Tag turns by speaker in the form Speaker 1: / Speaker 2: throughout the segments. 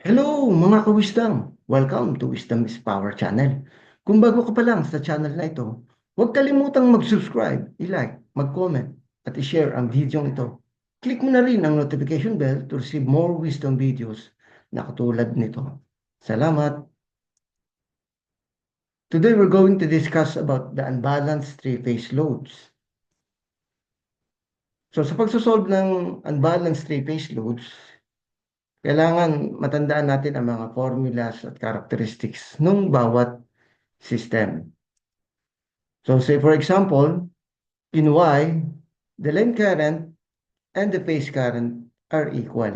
Speaker 1: Hello mga ka-wisdom! Welcome to Wisdom is Power channel. Kung bago ka pa lang sa channel na ito, huwag kalimutang mag-subscribe, i-like, mag-comment, at i-share ang video ito. Click mo na rin ang notification bell to receive more wisdom videos na katulad nito. Salamat! Today we're going to discuss about the unbalanced three-phase loads. So sa pagsosolve ng unbalanced three-phase loads, kailangan matandaan natin ang mga formulas at characteristics ng bawat system. So say for example, in Y, the line current and the phase current are equal.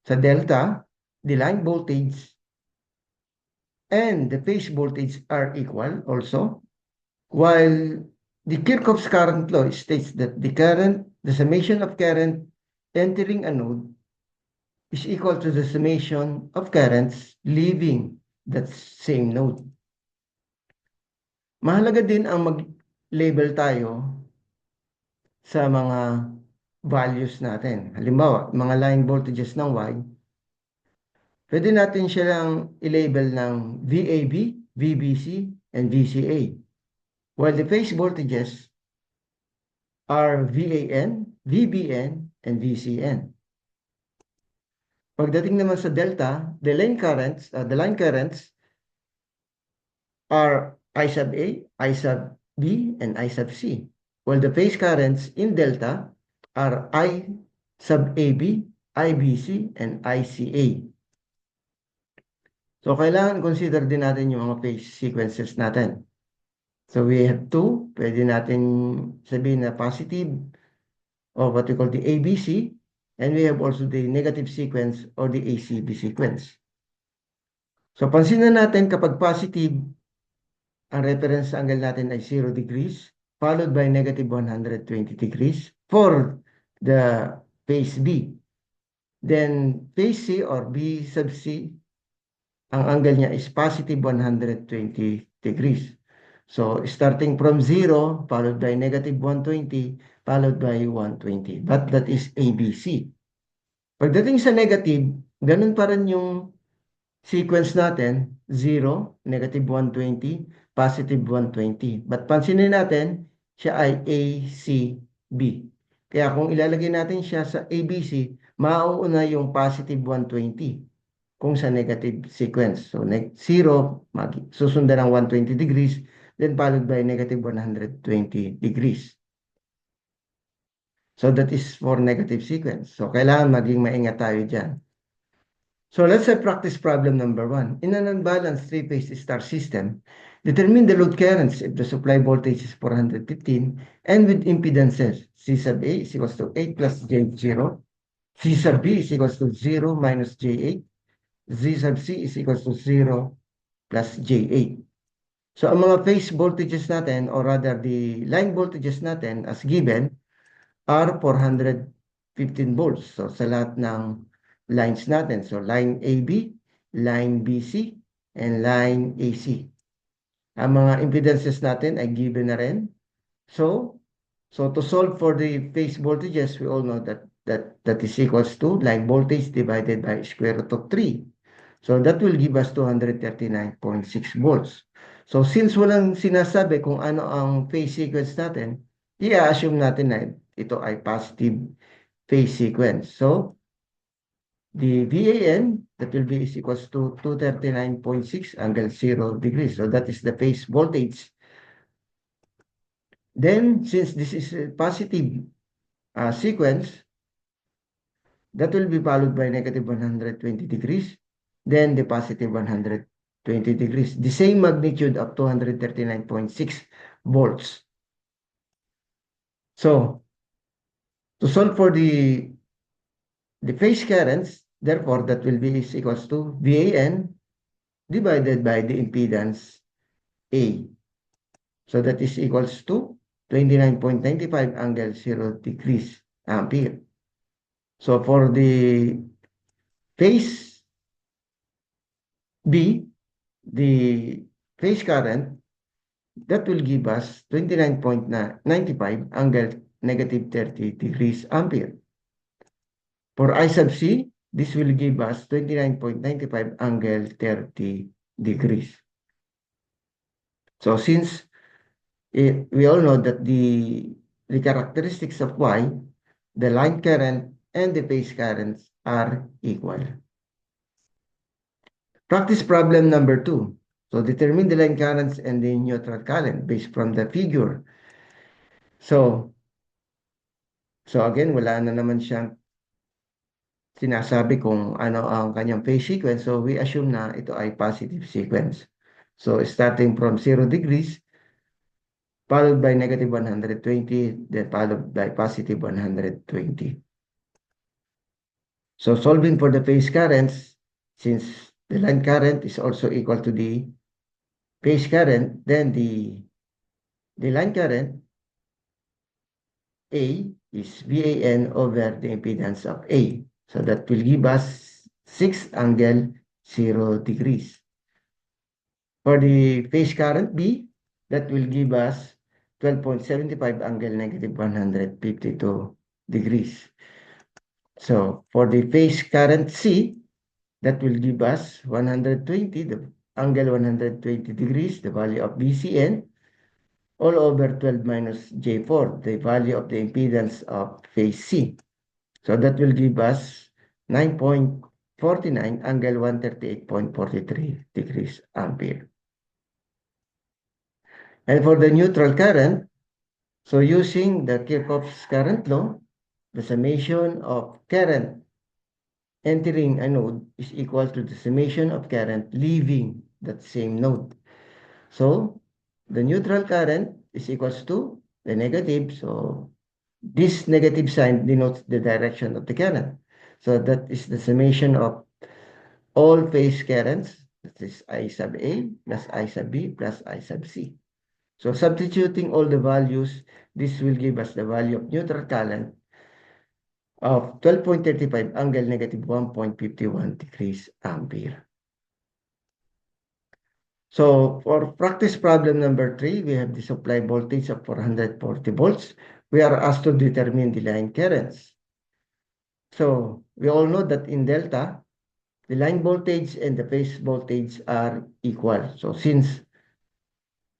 Speaker 1: Sa delta, the line voltage and the phase voltage are equal also, while the Kirchhoff's current law states that the summation of current entering a node is equal to the summation of currents leaving that same node. Mahalaga din ang mag-label tayo sa mga values natin. Halimbawa, mga line voltages ng Y, pwede natin silang i-label ng VAB, VBC, and VCA. While the phase voltages are VAN, VBN, and VCN. Pagdating naman sa delta, the line currents are I sub A, I sub B, and I sub C. While the phase currents in delta are I sub AB, IBC, and ICA. So, kailangan consider din natin yung mga phase sequences natin. So, we have two. Pwede natin sabihin na positive or what we call the ABC. And we have also the negative sequence or the ACB sequence. So, pansinan natin kapag positive, ang reference angle natin ay 0 degrees, followed by negative 120 degrees for the phase B. Then, phase C or B sub C, ang angle niya is positive 120 degrees. So, starting from 0, followed by negative 120, followed by 120. But that is ABC. Pagdating sa negative, ganun pa rin yung sequence natin, 0, negative 120, positive 120. But pansinin natin, siya ay ACB. Kaya kung ilalagay natin siya sa ABC, mauuna yung positive 120 kung sa negative sequence. So, 0, susundan ng 120 degrees, then followed by negative 120 degrees. So, that is for negative sequence. So, kailangan maging maingat tayo dyan. So, let's say practice problem number 1. In an unbalanced three-phase star system, determine the load currents if the supply voltage is 415 and with impedances C sub A is equals to 8 plus J0, C sub B is equals to 0 minus J8, Z sub C is equals to 0 plus J8. So, ang mga phase voltages natin, or rather the line voltages natin as given, are 415 volts. So, sa lahat ng lines natin. So, line AB, line BC, and line AC. Ang mga impedances natin ay given na rin. So to solve for the phase voltages, we all know that is equals to line voltage divided by square root of 3. So, that will give us 239.6 volts. So, since walang sinasabi kung ano ang phase sequence natin, i-assume natin na ito ay positive phase sequence. So, the VAN, that will be is equals to 239.6 angle 0 degrees. So, that is the phase voltage. Then, since this is a positive sequence, that will be followed by negative 120 degrees, then the positive 120 degrees. The same magnitude of 239.6 volts. So, to solve for the phase currents, therefore, that will be is equals to VAN divided by the impedance A. So, that is equals to 29.95 angle 0 degrees ampere. So, for the phase B, the phase current, that will give us 29.95 angle negative 30 degrees ampere. For I sub C, this will give us 29.95 angle 30 degrees. So since we all know that the characteristics of Y, the line current and the phase currents are equal. Practice problem number 2. So determine the line currents and the neutral current based from the figure. So again, wala na naman siyang sinasabi kung ano ang kanyang phase sequence. So we assume na ito ay positive sequence. So starting from 0 degrees, followed by negative 120, then followed by positive 120. So solving for the phase currents, since the line current is also equal to the phase current, then the line current A is VAN over the impedance of A. So that will give us 6 angle 0 degrees. For the phase current B, that will give us 12.75 angle negative 152 degrees. So for the phase current C, that will give us 120, the angle 120 degrees, the value of BCN, all over 12 minus J4, the value of the impedance of phase C. So that will give us 9.49 angle 138.43 degrees ampere. And for the neutral current, so using the Kirchhoff's current law, the summation of current entering a node is equal to the summation of current leaving that same node. So the neutral current is equals to the negative. So this negative sign denotes the direction of the current. So that is the summation of all phase currents. That is I sub A plus I sub B plus I sub C. So substituting all the values, this will give us the value of neutral current of 12.35 angle negative 1.51 degrees ampere. So for practice problem number 3, we have the supply voltage of 440 volts. We are asked to determine the line currents. So we all know that in delta, the line voltage and the phase voltage are equal. So since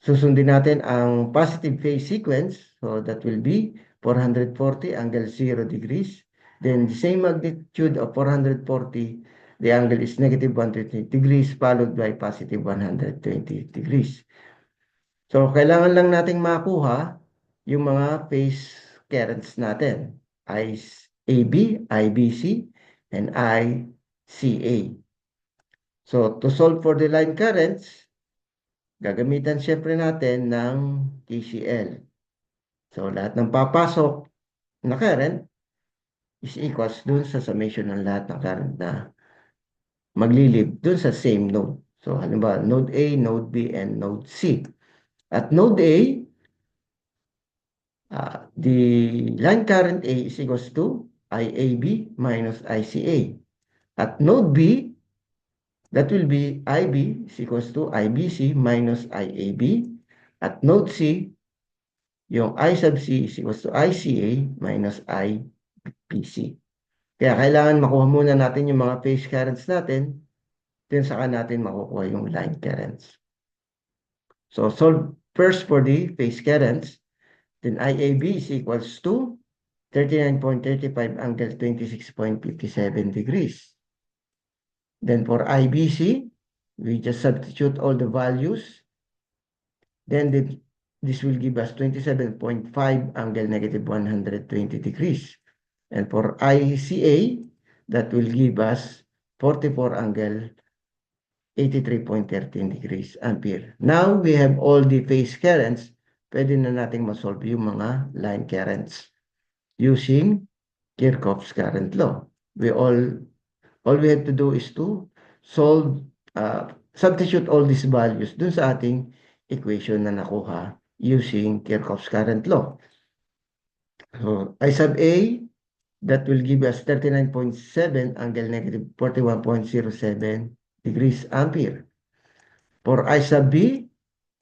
Speaker 1: susundin natin ang positive phase sequence, so that will be 440 angle 0 degrees. Then the same magnitude of 440, the angle is negative 120 degrees followed by positive 120 degrees. So kailangan lang nating makuha yung mga phase currents natin. AB, IBC, and ICA. So to solve for the line currents, gagamitan siyempre natin ng KCL. So lahat ng papasok na current is equals dun sa summation ng lahat ng current na maglilib dun sa same node. So halimbawa, node A, node B, and node C. At node A, the line current A is equals to IAB minus ICA. At node B, that will be IB is equals to IBC minus IAB. At node C, yung I sub C is equals to ICA minus IBC. Kaya kailangan makuha muna natin yung mga phase currents natin, then saka natin makukuha yung line currents. So solve first for the phase currents, then IAB is equals to 39.35 angle 26.57 degrees. Then for IBC, we just substitute all the values. Then this will give us 27.5 angle negative 120 degrees. And for ICA, that will give us 44 angle 83.13 degrees ampere. Now, we have all the phase currents. Pwede na nating masolve yung mga line currents using Kirchhoff's current law. All we have to do is to solve, substitute all these values dun sa ating equation na nakuha using Kirchhoff's current law. So, I sub A, that will give us 39.7 angle negative 41.07 degrees ampere. For I sub B,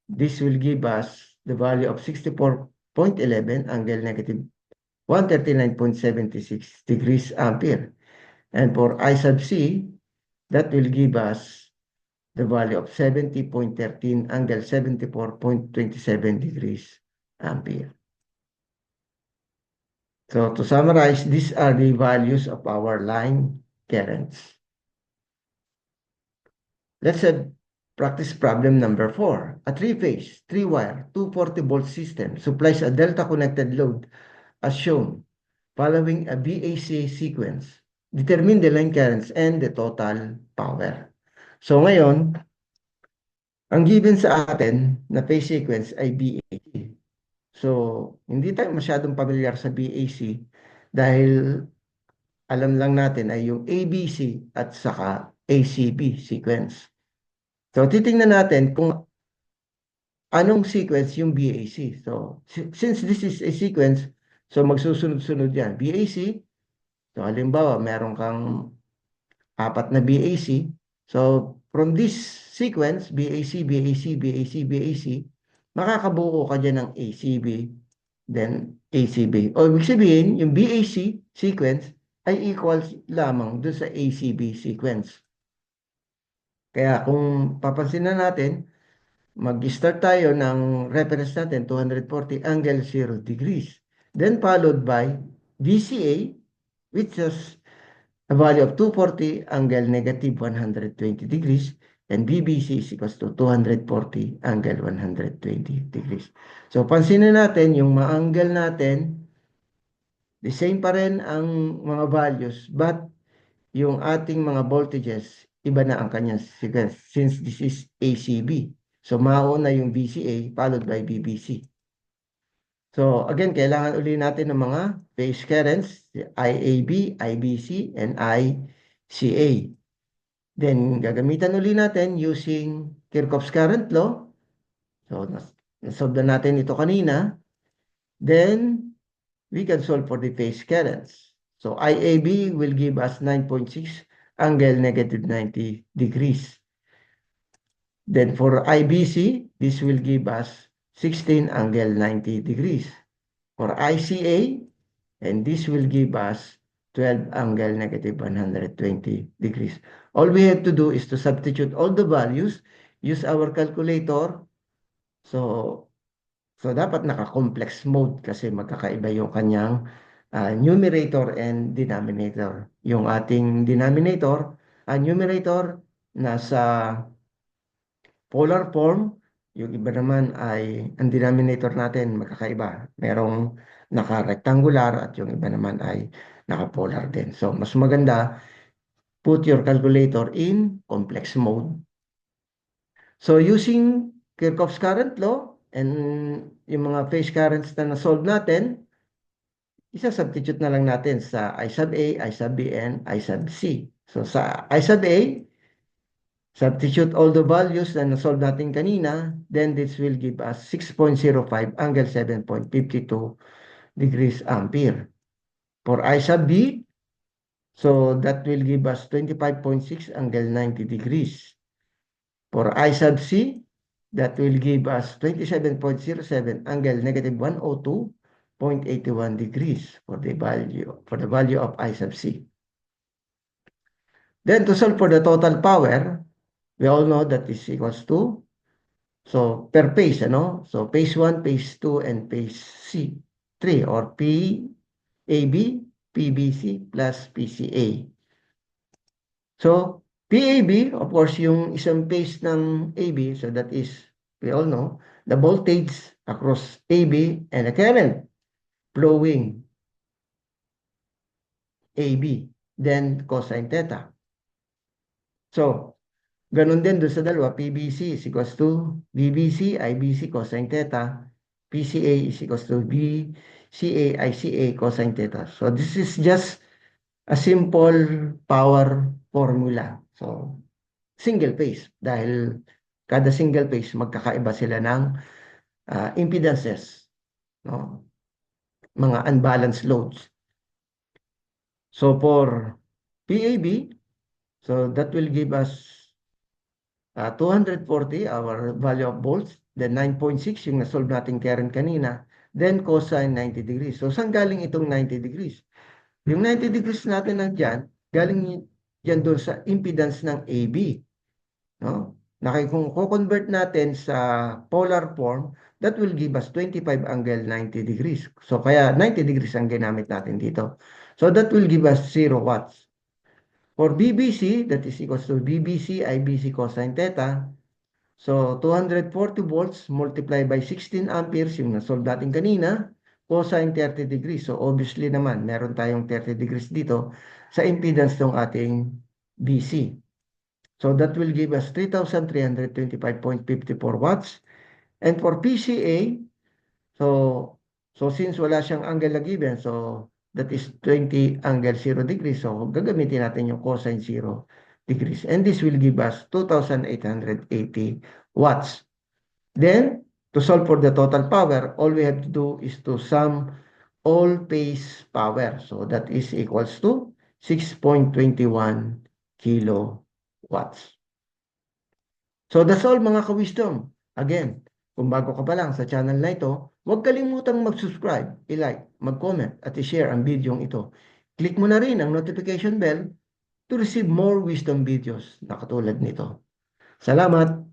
Speaker 1: this will give us the value of 64.11 angle negative 139.76 degrees ampere. And for I sub C, that will give us the value of 70.13 angle 74.27 degrees ampere. So to summarize, these are the values of our line currents. Let's have practice problem number 4. A three-phase, three-wire, 240-volt system supplies a delta-connected load as shown following a BAC sequence. Determine the line currents and the total power. So ngayon, ang given sa atin na phase sequence ay BAC. So, hindi tayo masyadong familiar sa BAC dahil alam lang natin ay yung ABC at saka ACB sequence. So, titingnan natin kung anong sequence yung BAC. So, since this is a sequence, so magsusunod-sunod yan. BAC, so halimbawa, meron kang apat na BAC. So, from this sequence, BAC, BAC, BAC, BAC, makakabuo ka dyan ng ACB, then ACB. O, ibig sabihin, yung BAC sequence ay equals lamang dun sa ACB sequence. Kaya kung papansin na natin, mag-start tayo ng reference natin, 240 angle 0 degrees. Then followed by VCA, which is a value of 240 angle negative 120 degrees, and BBC is equals to 240 angle 120 degrees. So, pansinin natin, yung ma-angle natin, the same pa rin ang mga values, but yung ating mga voltages, iba na ang kanyang sequence since this is ACB. So, mauna yung VCA followed by BBC. So, again, kailangan uli natin ng mga phase currents, IAB, IBC, and ICA. Then, gagamitan uli natin using Kirchhoff's current law. So, nasolve na natin ito kanina. Then, we can solve for the phase currents. So, IAB will give us 9.6 angle negative 90 degrees. Then, for IBC, this will give us 16 angle 90 degrees. For ICA, and this will give us 12 angle negative 120 degrees. All we have to do is to substitute all the values, use our calculator. So dapat naka-complex mode kasi magkakaiba yung kanyang numerator and denominator. Yung ating denominator, numerator, nasa polar form. Yung iba naman ay, ang denominator natin magkakaiba. Merong naka-rectangular at yung iba naman ay naka-polar din. So, mas maganda, put your calculator in complex mode. So, using Kirchhoff's current law and yung mga phase currents na na-solve natin, isa-substitute na lang natin sa I sub A, I sub B, and I sub C. So, sa I sub A, substitute all the values na na-solve natin kanina, then this will give us 6.05 angle 7.52 degrees ampere. For I sub B, so that will give us 25.6 angle 90 degrees. For I sub C, that will give us 27.07 angle negative 102.81 degrees for the value of I sub C. Then to solve for the total power, we all know that is equals to, so per phase, ano? So phase 1, phase 2, and phase C, 3 or PAB, PBC plus PCA. So PAB, of course, yung isang phase ng AB, so that is, we all know, the voltage across AB and the current flowing AB, then cosine theta. So, ganun din doon sa dalawa, PBC is equals to BBC, IBC cosine theta, PCA is equals to BCA, ICA cosine theta. So this is just a simple power formula. So single phase dahil kada single phase magkakaiba sila ng impedances, no? Mga unbalanced loads. So for PAB, so that will give us 240, our value of volts, then 9.6 yung na-solve natin current kanina, then cosine 90 degrees. So, saan galing itong 90 degrees? Yung 90 degrees natin nandyan, galing yan doon sa impedance ng AB. No? Kung ko-convert natin sa polar form, that will give us 25 angle 90 degrees. So kaya 90 degrees ang ginamit natin dito. So that will give us 0 watts. For BBC, that is equals to BBC IBC cosine theta. So 240 volts multiplied by 16 amperes, yung nasolve natin kanina, cosine 30 degrees. So obviously naman, meron tayong 30 degrees dito sa impedance ng ating BC. So that will give us 3,325.54 watts. And for PCA, so since wala siyang angle na given, so that is 20 angle 0 degrees. So gagamitin natin yung cosine 0 degrees. And this will give us 2,880 watts. Then, to solve for the total power, all we have to do is to sum all phase power. So that is equals to 6.21 kilowatts. So that's all mga ka-wisdom. Again, kung bago ka pa lang sa channel na ito, huwag kalimutang mag-subscribe, i-like, mag-comment at i-share ang video ito. Click mo na rin ang notification bell to receive more wisdom videos na katulad nito. Salamat!